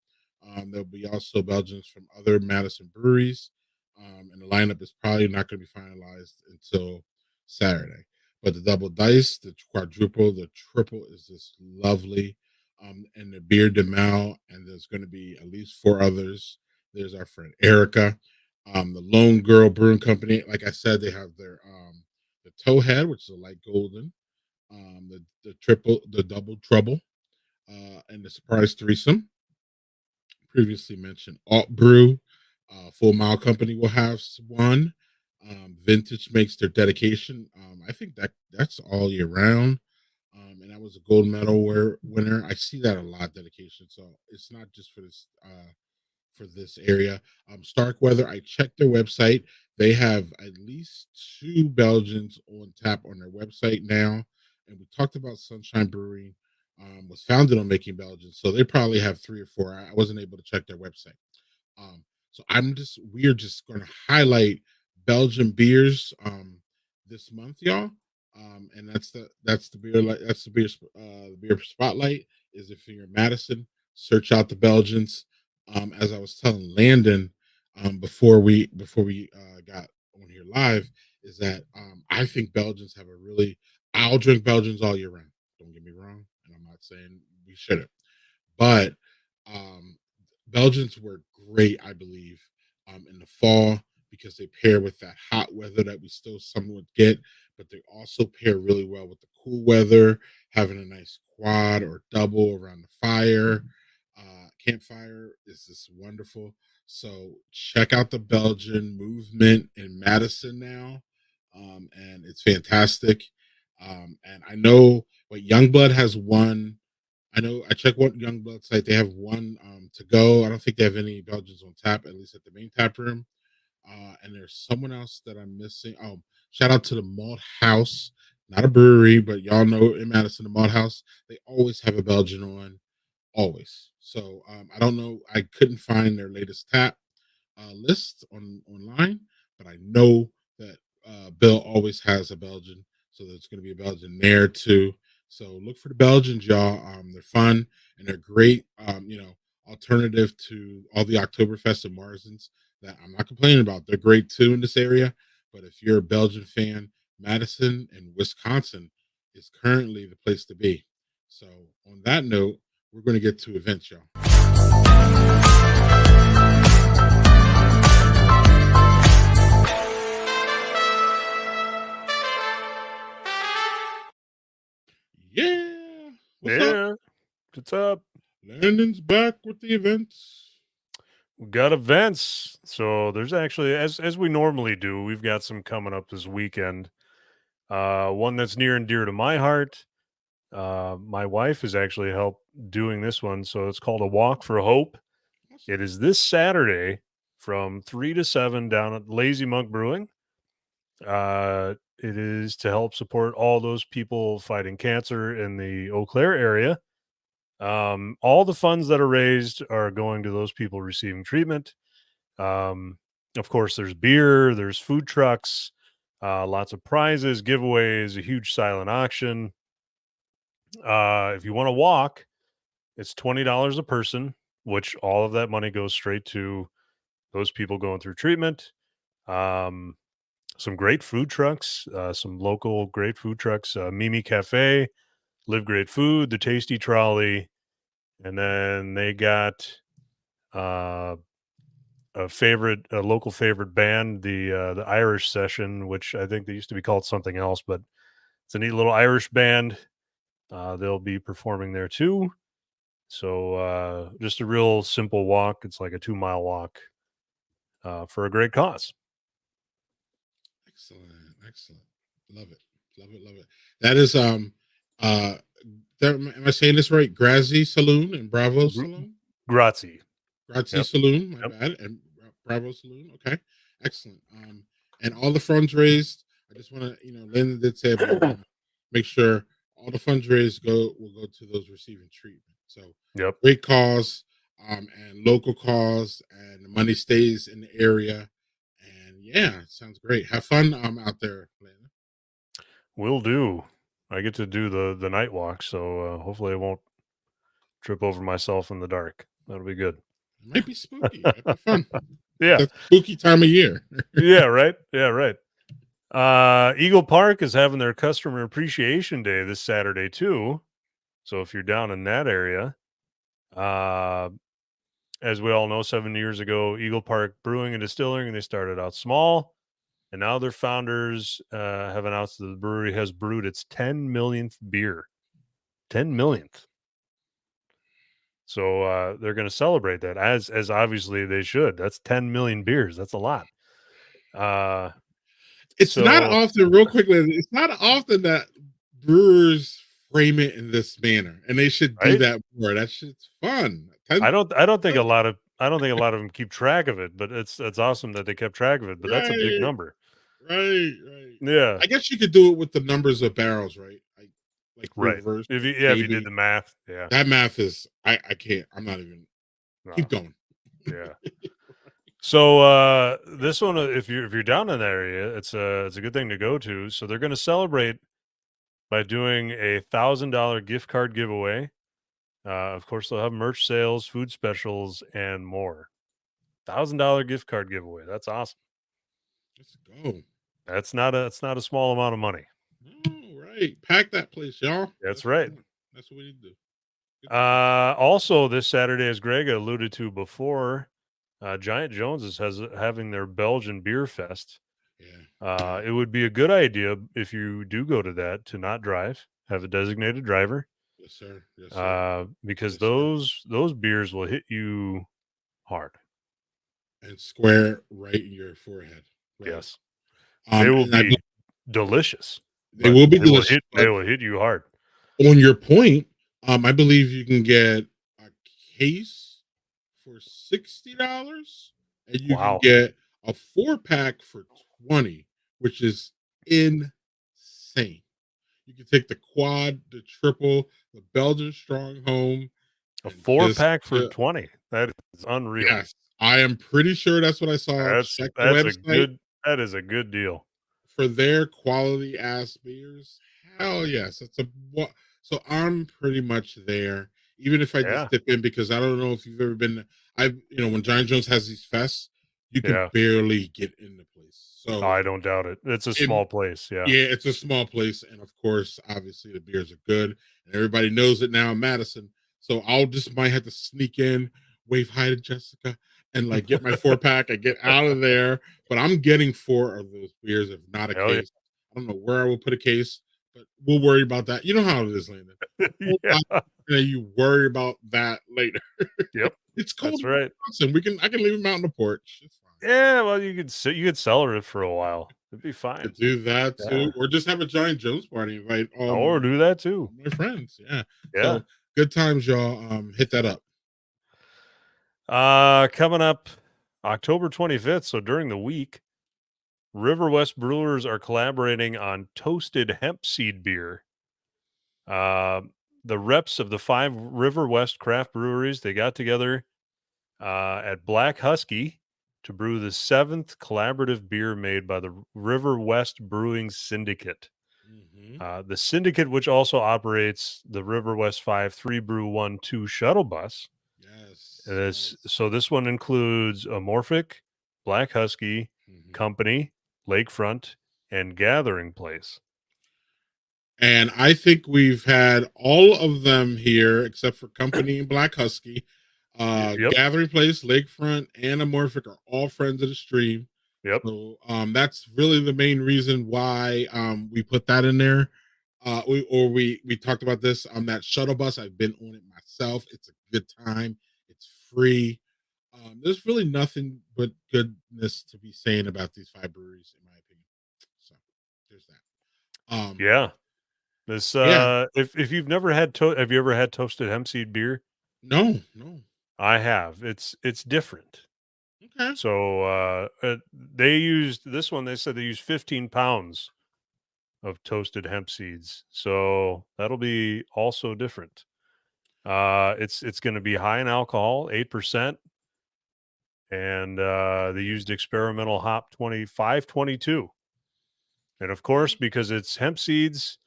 There'll be also Belgians from other Madison breweries, and the lineup is probably not going to be finalized until Saturday. But the double dice, the quadruple, the triple is just lovely. And the Beer de Mal, and there's going to be at least 4 others. There's our friend Erica, the Lone Girl Brewing Company. Like I said, they have their the Towhead, which is a light golden, the double trouble, and the surprise threesome. Previously mentioned Alt Brew, Full Mile Company will have one. Vintage makes their dedication. I think that's all year round. And that was a gold medal winner. I see that a lot, dedication. So it's not just for this area. Starkweather, I checked their website. They have at least 2 Belgians on tap on their website now. And we talked about Sunshine Brewing, was founded on making Belgians. So they probably have 3 or 4. I wasn't able to check their website. So we're just going to highlight Belgian beers this month, y'all. And that's the beer spotlight. Is if you're in Madison, search out the Belgians. As I was telling Landon before we got on here live is that I think Belgians have a really. I'll drink Belgians all year round. Don't get me wrong, and I'm not saying we shouldn't, but um, Belgians were great, I believe, in the fall because they pair with that hot weather that we still somewhat get, but they also pair really well with the cool weather, having a nice quad or double around the fire. Campfire is just wonderful. So check out the Belgian movement in Madison now, and it's fantastic. And I know what Youngblood has one. I know I checked what Youngblood site. They have one to go. I don't think they have any Belgians on tap, at least at the main tap room. And there's someone else that I'm missing. Oh, shout out to the Malt House, not a brewery, but y'all know in Madison, the Malt House. They always have a Belgian on, always. So I don't know. I couldn't find their latest tap list online, but I know that Bill always has a Belgian, so there's going to be a Belgian there too. So look for the Belgians, y'all. They're fun and they're great. Alternative to all the Oktoberfest and Marzens that I'm not complaining about. They're great too in this area. But if you're a Belgian fan, Madison and Wisconsin is currently the place to be. So on that note, we're going to get to events, y'all. Yeah. What's up? What's up? Landon's back with the events. We got events. So there's actually, as we normally do, we've got some coming up this weekend. One that's near and dear to my heart. My wife has actually helped doing this one. So it's called A Walk for Hope. It is this Saturday from 3 to 7 down at Lazy Monk Brewing. It is to help support all those people fighting cancer in the Eau Claire area. All the funds that are raised are going to those people receiving treatment. Of course, there's beer, there's food trucks, lots of prizes, giveaways, a huge silent auction. If you want to walk, it's $20 a person, which all of that money goes straight to those people going through treatment. Some great food trucks, some local great food trucks, Mimi Cafe, Live Great Food, the Tasty Trolley, and then they got a local favorite band, the Irish Session, which I think they used to be called something else, but it's a neat little Irish band. They'll be performing there too. So just a real simple walk. It's like a 2-mile walk for a great cause. Excellent. Love it. That is am I saying this right? Grazi Saloon and Bravo Saloon? Grazie Saloon, my bad. And Bravo Saloon. Okay. Excellent. And all the funds raised, I just want to, Linda did say make sure all the funds raised will go to those receiving treatment. So great cause, and local cause, and the money stays in the area. Yeah, sounds great. Have fun out there, Landon. Will do. I get to do the night walk, so hopefully I won't trip over myself in the dark. That'll be good. It might be spooky. It might be fun. Yeah. It's a spooky time of year. Yeah, right. Eagle Park is having their Customer Appreciation Day this Saturday too. So if you're down in that area, as we all know, 7 years ago, Eagle Park Brewing and Distilling, they started out small, and now their founders have announced that the brewery has brewed its 10 millionth beer. 10 millionth. So they're going to celebrate that, as obviously they should. That's 10 million beers. That's a lot. It's not often, real quickly, it's not often that brewers frame it in this manner, and they should do that more. That shit's fun. I don't think a lot of them keep track of it, but it's awesome that they kept track of it. But that's a big number. Right. Yeah. I guess you could do it with the numbers of barrels, right? Like right. Reverse. If you did the math, yeah. That math is I can't. I'm not even. Keep going. Yeah. So this one, if you're down in that area, it's a good thing to go to. So they're going to celebrate by doing a $1,000 gift card giveaway. Of course, they'll have merch sales, food specials, and more. $1,000 gift card giveaway. That's awesome. Let's go. That's not a small amount of money. All right. Pack that place, y'all. That's right. That's what we need to do. Good time. Also, this Saturday, as Greg alluded to before, Giant Jones is having their Belgian Beer Fest. Yeah. It would be a good idea if you do go to that to not drive, have a designated driver, Yes, sir. Yes, sir. because Yes, sir. those beers will hit you hard. And square right in your forehead. Right. Yes, they will and I be delicious. They but will be they will delicious. they will hit you hard. On your point, I believe you can get a case for $60, and you Wow. can get a 4-pack for $20, which is insane. You can take the quad, the triple, the Belgian Strong Home. A and 4-pack just, for 20. That is unreal. Yes, I am pretty sure that's what I saw. Check the website that is a good deal. for their quality ass beers. Hell yes, it's so I'm pretty much there. Even if I Yeah. just dip in, because I don't know if you've ever been. When Giant Jones has these fests, you can Yeah. barely get in the place. So I don't doubt it. It's a small place. Yeah. yeah, it's a small place, and of course, obviously, the beers are good, and everybody knows it now in Madison. So might have to sneak in, wave hi to Jessica, and like get my 4-pack and get out of there. But I'm getting 4 of those beers, if not a Hell yeah. case. I don't know where I will put a case, but we'll worry about that. You know how it is, Landon. Yeah. You worry about that later. Yep. It's cold. That's right. And I can leave them out on the porch. It's fine. Yeah, well, you could cellar it for a while. It'd be fine. Could do that too, Yeah. or just have a Giant Jones party. Invite all Or do that too. my friends. Yeah. Yeah. So good times, y'all. Hit that up. Coming up October 25th, so during the week, River West Brewers are collaborating on toasted hemp seed beer. The reps of the 5 River West craft breweries, they got together at Black Husky to brew the 7th collaborative beer made by the River West Brewing Syndicate. The syndicate, which also operates the River West 5 3 Brew 1 2 shuttle bus. Yes. So this one includes Amorphic, Black Husky, Company, Lakefront, and Gathering Place. And I think we've had all of them here except for Company and Black Husky. Yep. Gathering Place, Lakefront, and Amorphic are all friends of the stream. Yep. So that's really the main reason why we put that in there. We talked about this on that shuttle bus. I've been on it myself. It's a good time. It's free. There's really nothing but goodness to be saying about these 5 breweries, in my opinion. So there's that. Yeah. This if you've never had have you ever had toasted hemp seed beer? No. I have. It's different. Okay. So they used this one. They said they used 15 pounds of toasted hemp seeds. So that'll be also different. It's going to be high in alcohol, 8%, and they used experimental hop 2522. And of course, because it's hemp seeds,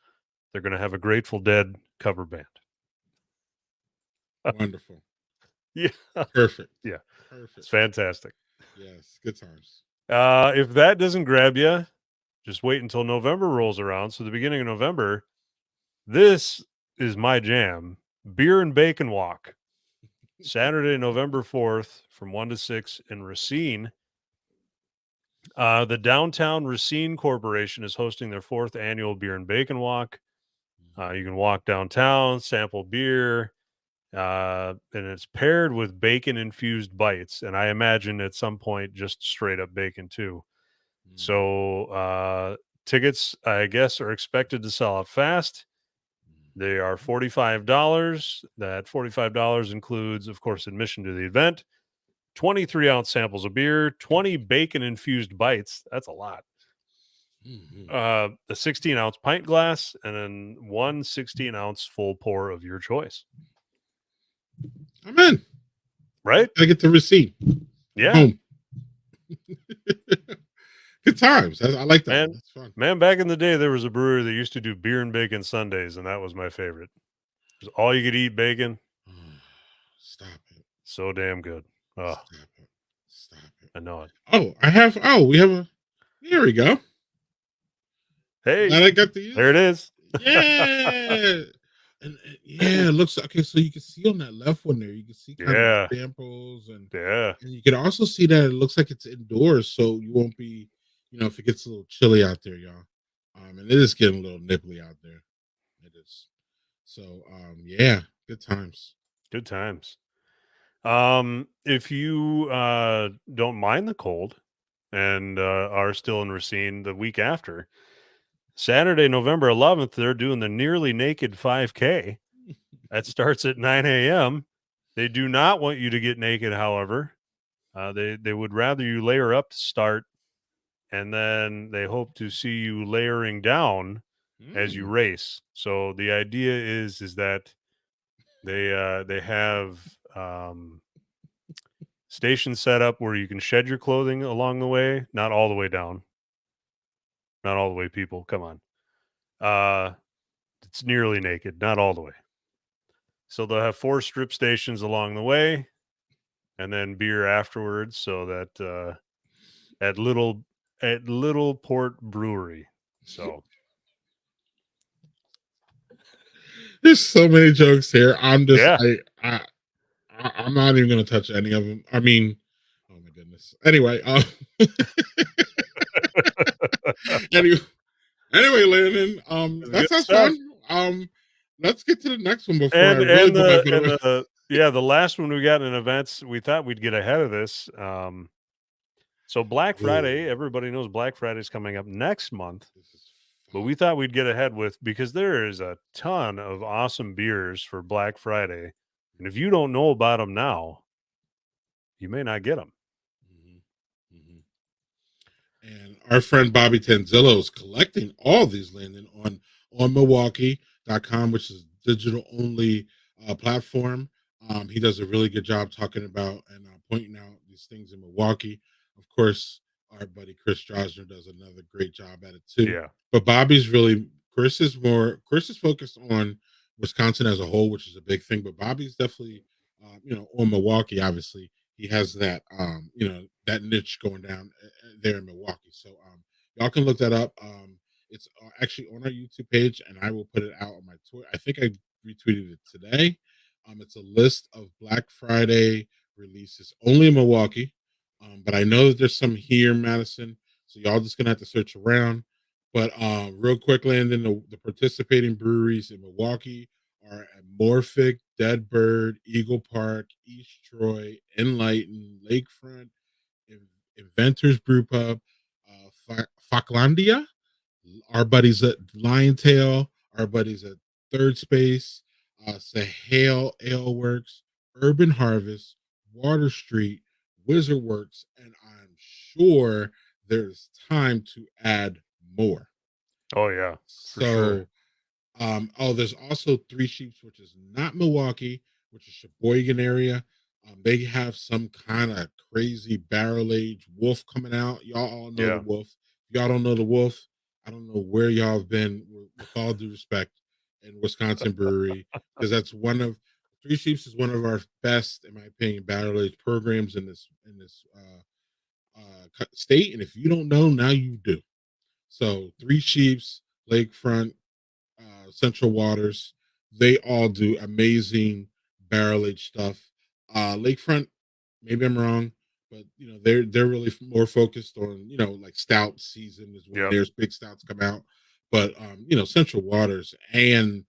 they're going to have a Grateful Dead cover band. Wonderful. Yeah. Perfect. Yeah. Perfect. It's fantastic. Yes. Good times. If that doesn't grab you, just wait until November rolls around. So the beginning of November, this is my jam. Beer and Bacon Walk. Saturday, November 4th from 1 to 6 in Racine. The Downtown Racine Corporation is hosting their 4th annual Beer and Bacon Walk. You can walk downtown, sample beer, and it's paired with bacon-infused bites. And I imagine at some point just straight up bacon too. So tickets, I guess, are expected to sell out fast. They are $45. That $45 includes, of course, admission to the event, 23-ounce samples of beer, 20 bacon-infused bites. That's a lot. A 16-ounce pint glass, and then 1 16-ounce full pour of your choice. I'm in. Right? I get the receipt. Yeah. Home. Good times. I like that. That's fun. Man, back in the day, there was a brewery that used to do beer and bacon Sundays, and that was my favorite. It was all you could eat bacon. Stop it. So damn good. Oh, Stop it. I know it. We have There we go. Hey, Glad I got to use there it is. Yeah. And yeah, it looks okay. So you can see on that left one there, you can see kind Yeah. of the samples, Yeah. and you can also see that it looks like it's indoors, so you won't be, if it gets a little chilly out there, y'all. And it is getting a little nipply out there. It is. So yeah, good times. Good times. If you don't mind the cold and are still in Racine the week after, Saturday, November 11th, they're doing the Nearly Naked 5K. That starts at 9 a.m. They do not want you to get naked, however. They would rather you layer up to start, and then they hope to see you layering down as you race. So the idea is that they have stations set up where you can shed your clothing along the way, not all the way down. Not all the way, people. Come on. It's nearly naked, not all the way. So they'll have 4 strip stations along the way, and then beer afterwards. So that at Little Port Brewery. So There's so many jokes here. I'm just yeah, I'm not even gonna touch any of them. I mean, oh my goodness. Anyway, anyway, Landon, it's that good sounds stuff. fun. Let's get to the next one before And I really and put my the foot and away. the last one we got in events, we thought we'd get ahead of this. So Black Friday, Ooh, everybody knows Black Friday is coming up next month. this is But fun. we thought we'd get ahead with, because there is a ton of awesome beers for Black Friday. And if you don't know about them now, you may not get them. Mhm, mhm. And our friend Bobby Tanzillo is collecting all these, Landon, on Milwaukee.com, which is digital only platform. He does a really good job talking about and pointing out these things in Milwaukee. Of course, our buddy Chris Drosner does another great job at it too. Yeah. But Chris is focused on Wisconsin as a whole, which is a big thing. But Bobby's definitely, on Milwaukee. Obviously, he has that, that niche going down there in Milwaukee. So y'all can look that up. It's actually on our YouTube page, and I will put it out on my Twitter. I think I retweeted it today. It's a list of Black Friday releases only in Milwaukee, but I know that there's some here in Madison, so y'all just gonna have to search around. But real quick, Landon, the participating breweries in Milwaukee are Morphic, Dead Bird, Eagle Park, East Troy, Enlighten, Lakefront, Inventors Brew Pub, Falklandia, our buddies at Lion Tail, our buddies at Third Space, Sahale Ale Works, Urban Harvest, Water Street, Wizard Works, and I'm sure there's time to add more. Oh, yeah, for sure. So, there's also Three Sheeps, which is not Milwaukee, which is Sheboygan area. They have some kind of crazy barrel aged wolf coming out. Y'all all know Yeah. the wolf. If y'all don't know the wolf, I don't know where y'all have been, with all due respect, in Wisconsin brewery, because that's one of Three Sheeps is one of our best, in my opinion, barrel aged programs in this state. And if you don't know, now you do. So Three Sheeps, Lakefront, Central Waters, they all do amazing barrel aged stuff. Lakefront, maybe I'm wrong, but they're really more focused on like stout season is when Yep. there's big stouts come out. But Central Waters and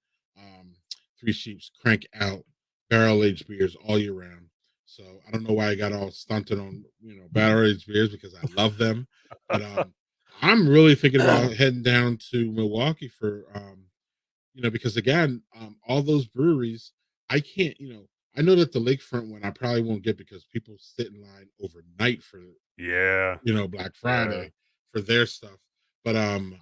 Three Sheeps crank out barrel aged beers all year round. So I don't know why I got all stunted on barrel aged beers, because I love them. But I'm really thinking about heading down to Milwaukee for because again, all those breweries, I can't, I know that the Lakefront one I probably won't get because people sit in line overnight for Yeah. Black Friday for their stuff. But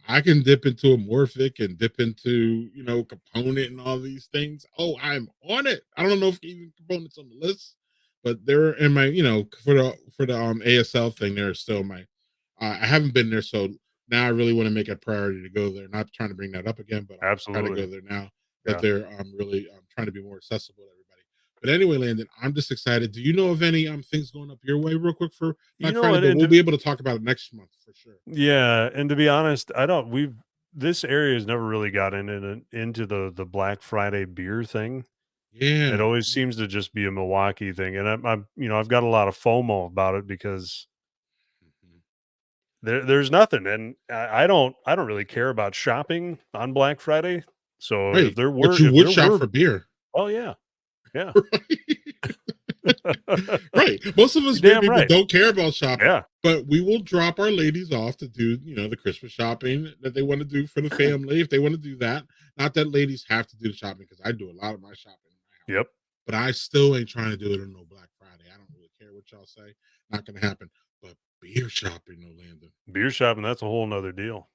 I can dip into a Morphic and dip into Component and all these things. Oh, I'm on it. I don't know if even Component's on the list, but they're in my for the ASL thing. They're still my. I haven't been there, so now I really want to make a priority to go there. Not trying to bring that up again, but I'm trying to Absolutely. go there now Yeah. that they're really trying to be more accessible to everybody. But anyway, Landon, I'm just excited. Do you know of any things going up your way real quick for You Black know Friday? what? But we'll be able to talk about it next month for sure. Yeah, and to be honest, I don't. This area has never really got into the Black Friday beer thing. It Yeah. always seems to just be a Milwaukee thing, and I'm I've got a lot of FOMO about it because Mhm. there's nothing, and I don't really care about shopping on Black Friday. So Right. But you if would there shop were, for beer. oh yeah, yeah, Right. Most of us you're beer damn people right, don't care about shopping, yeah, but we will drop our ladies off to do, the Christmas shopping that they want to do for the family. If they want to do that, not that ladies have to do the shopping because I do a lot of my shopping in my house, yep, but I still ain't trying to do it on no Black Friday. I don't really care what y'all say. Not going to happen. But beer shopping, no Landon. beer shopping, that's a whole nother deal.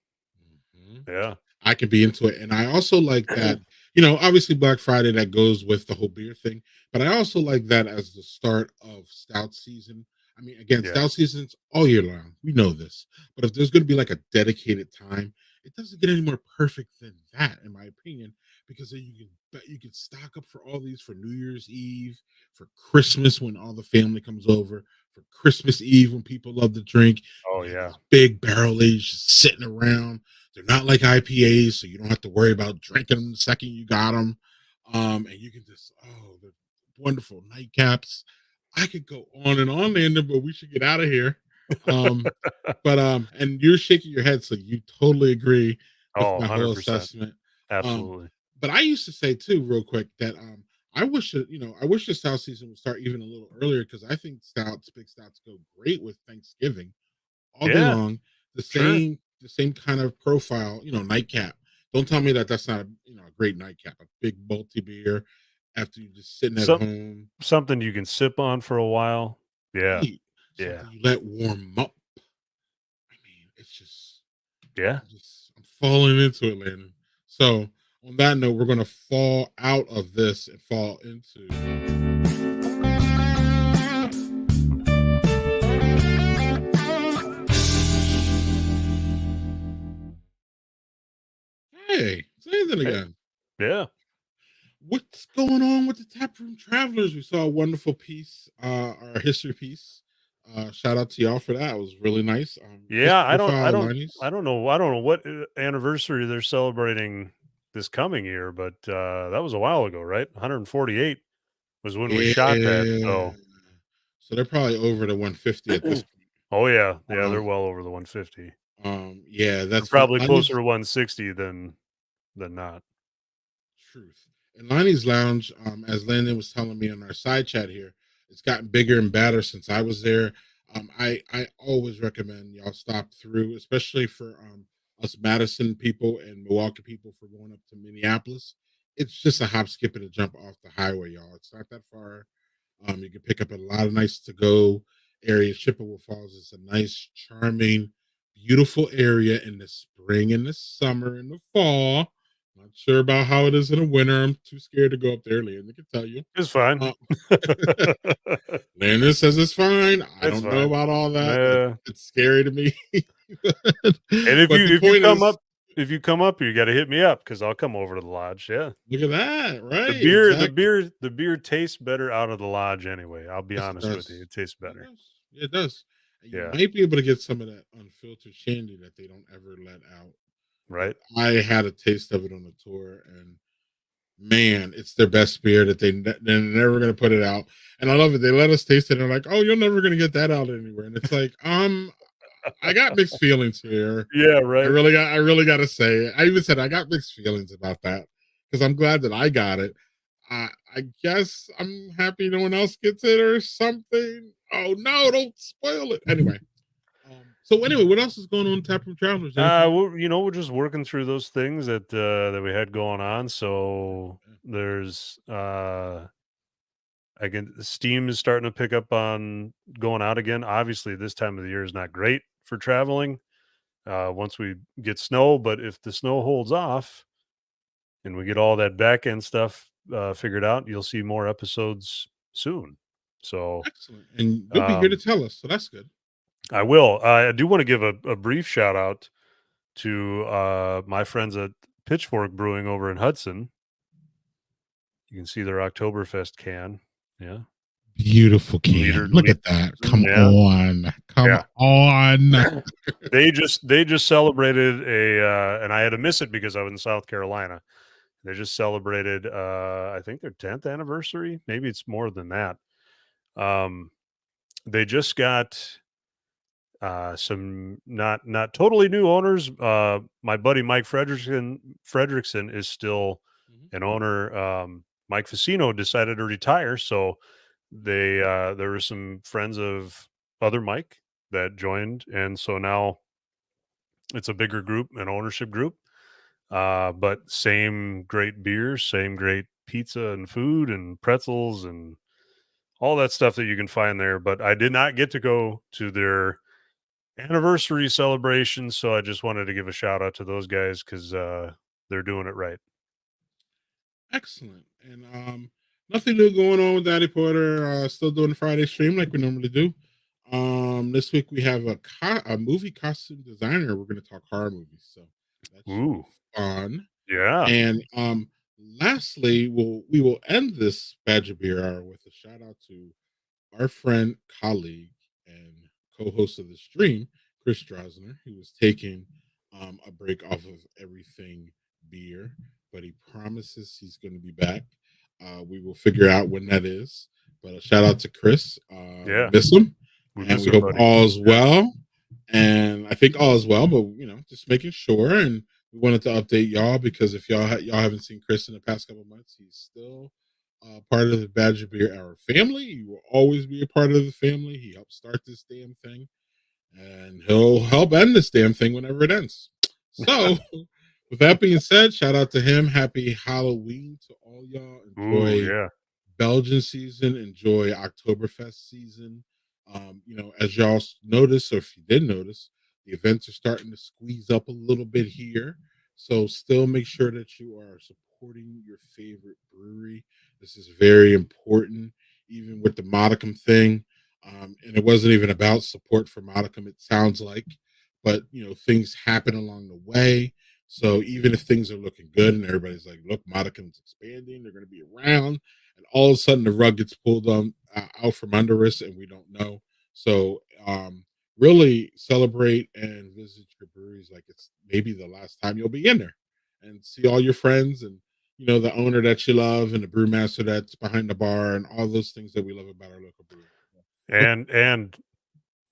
Mhm. Yeah, I could be into it. And I also like that, obviously Black Friday that goes with the whole beer thing, but I also like that as the start of stout season. I mean, again, yeah, stout season's all year long. We know this. But if there's going to be like a dedicated time, it doesn't get any more perfect than that, in my opinion, because then you can stock up for all these for New Year's Eve, for Christmas when all the family comes over, for Christmas Eve when people love to drink. oh You have yeah, these big barrel aged just sitting around. They're not like IPAs, so you don't have to worry about drinking them the second you got them. And you can just, the wonderful nightcaps. I could go on and on, Landon, but we should get out of here. Um, and you're shaking your head, so you totally agree with oh my whole 100%, assessment. Um, absolutely, but I used to say too, real quick, that I wish the stout season would start even a little earlier because I think big stouts go great with Thanksgiving all day yeah, long. sure. The same kind of profile, nightcap. Don't tell me that that's not a great nightcap, a big multi beer after you just sitting at Some home. something you can sip on for a while. Yeah, Right. yeah, Something you let warm up. I mean, it's just yeah. I'm falling into it, Landon. So on that note, we're gonna fall out of this and fall into hey, it's Landon Hey, again. yeah. What's going on with the Taproom Travelers? We saw a wonderful piece, our history piece. Shout out to y'all for that. It was really nice. Nice Yeah, profile, Linus. I don't know what anniversary they're celebrating this coming year, but that was a while ago, right? 148 was when we shot that. Yeah. So, So they're probably over the 150 at this oh yeah, yeah, they're point. well over the 150. Yeah, They're that's fun. probably closer Linus to 160 than not. Truth. And Lonnie's Lounge, as Landon was telling me in our side chat here, it's gotten bigger and badder since I was there. I always recommend y'all stop through, especially for us Madison people and Milwaukee people for going up to Minneapolis. It's just a hop, skip, and a jump off the highway, y'all. It's not that far. You can pick up a lot of nice to go areas. Chippewa Falls is a nice, charming, beautiful area in the spring and the summer and the fall. Not sure about how it is in the winter. I'm too scared to go up there. Landon can tell you. It's fine. Uh, Landon says it's fine. I It's don't know fine. about all that. Yeah. It's scary to me. And But the if you point come is, up if you come up, you got to hit me up because I'll come over to the lodge. Yeah. look at that. Right. The beer tastes better out of the lodge anyway. I'll be Yes, it honest with does. you. It tastes It better. does. It does. And you Yeah. might be able to get some of that unfiltered shandy that they don't ever let out. Right. I had a taste of it on the tour, and man, it's their best beer that they're never going to put it out. And I love it. They let us taste it, and they're like, "Oh, you're never going to get that out anywhere." And it's like, I got mixed feelings here. Yeah, right. I really got to say it. I even said I got mixed feelings about that because I'm glad that I got it. I guess I'm happy no one else gets it or something. Oh no, don't spoil it. Anyway. So anyway, what else is going on in Taproom Travelers? We're just working through those things that we had going on. So there's again, Steam is starting to pick up on going out again. Obviously, this time of the year is not great for traveling. Once we get snow, but if the snow holds off and we get all that back end stuff figured out, you'll see more episodes soon. So Excellent. And you'll be here to um, tell us, so that's good. I will. I do want to give a brief shout out to my friends at Pitchfork Brewing over in Hudson. You can see their Oktoberfest can. Yeah. Beautiful Leader- can. Look at that. Come Yeah. on. Come Yeah. on. They just celebrated and I had to miss it because I was in South Carolina. They just celebrated I think their 10th anniversary. Maybe it's more than that. They just got some not totally new owners. My buddy Mike Fredrickson is still an owner. Mike Facino decided to retire, so there were some friends of other Mike that joined, and so now it's a bigger group, an ownership group. But same great beers, same great pizza and food and pretzels and all that stuff that you can find there. But I did not get to go to their anniversary celebration, so I just wanted to give a shout out to those guys because they're doing it right. Excellent. And nothing new going on with Daddy Porter. Still doing the Friday stream like we normally do. This week we have a movie costume designer. We're going to talk horror movies, so that's Ooh, fun. yeah. And lastly, we will end this Badger Beer Hour with a shout out to our friend, colleague, and co-host of the stream, Chris Drosner. He was taking a break off of everything beer, but he promises he's going to be back. We will figure out when that is. But a shout out to Chris. Yeah. Miss him. We And miss we him, hope buddy. all is well. And I think all is well, but just making sure. And we wanted to update y'all because if y'all haven't seen Chris in the past couple of months, he's still part of the Badger Beer Hour family. He will always be a part of the family. He helped start this damn thing, and he'll help end this damn thing whenever it ends. So, with that being said, shout out to him. Happy Halloween to all y'all. Enjoy Ooh, yeah. Belgian season. Enjoy Oktoberfest season. As y'all notice, or if you didn't notice, the events are starting to squeeze up a little bit here. So still make sure that you are supporting your favorite brewery. This is very important, even with the Modicum thing. And it wasn't even about support for Modicum, it sounds like. But, things happen along the way. So even if things are looking good and everybody's like, look, Modicum's expanding, they're going to be around. And all of a sudden the rug gets pulled out from under us and we don't know. So really celebrate and visit your breweries like it's maybe the last time you'll be in there, and see all your friends and the owner that you love and the brewmaster that's behind the bar and all those things that we love about our local brewery. And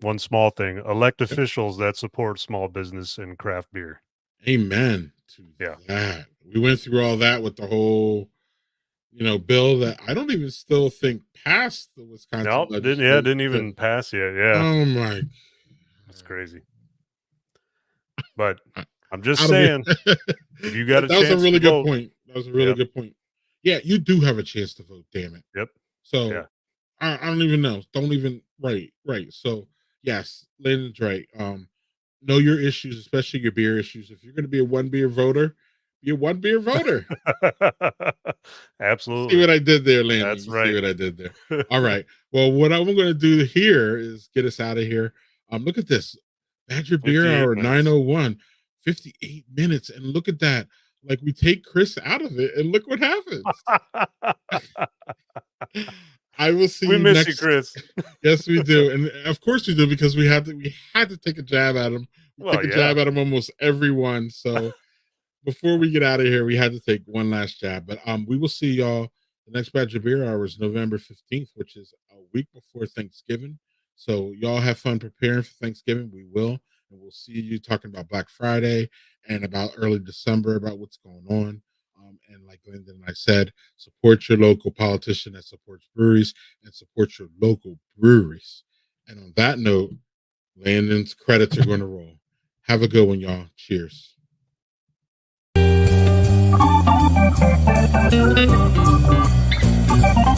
one small thing, elect officials that support small business and craft beer. Amen to that. We went through all that with the whole bill that I don't even still think passed the Wisconsin. Nope, didn't even pass yet. Yeah. Oh my, that's crazy. But I'm just saying, if you got a chance, that was a really to good vote, point. That was a really good point. Yeah, you do have a chance to vote. Damn it. Yep. So yeah. I don't even know. Don't even right. So yes, Landon's right. Know your issues, especially your beer issues. If you're going to be a one beer voter, be a one beer voter. Absolutely. See what I did there, Landon? That's right. See what I did there. All right. Well, what I'm going to do here is get us out of here. Look at this. Badger Beer Hour 901, 58 minutes. And look at that. Like we take Chris out of it and look what happens. I will see we you miss next... you, Chris. Yes, we do. And of course we do, because we had to take a jab at him. We took a jab at him almost everyone. So before we get out of here, we had to take one last jab. But we will see y'all. The next Badger Beer Hour is November 15th, which is a week before Thanksgiving. So y'all have fun preparing for Thanksgiving. We will. And we'll see you talking about Black Friday and about early December, about what's going on. And like Lyndon and I said, support your local politician that supports breweries and support your local breweries. And on that note, Landon's credits are going to roll. Have a good one, y'all. Cheers. Thank you.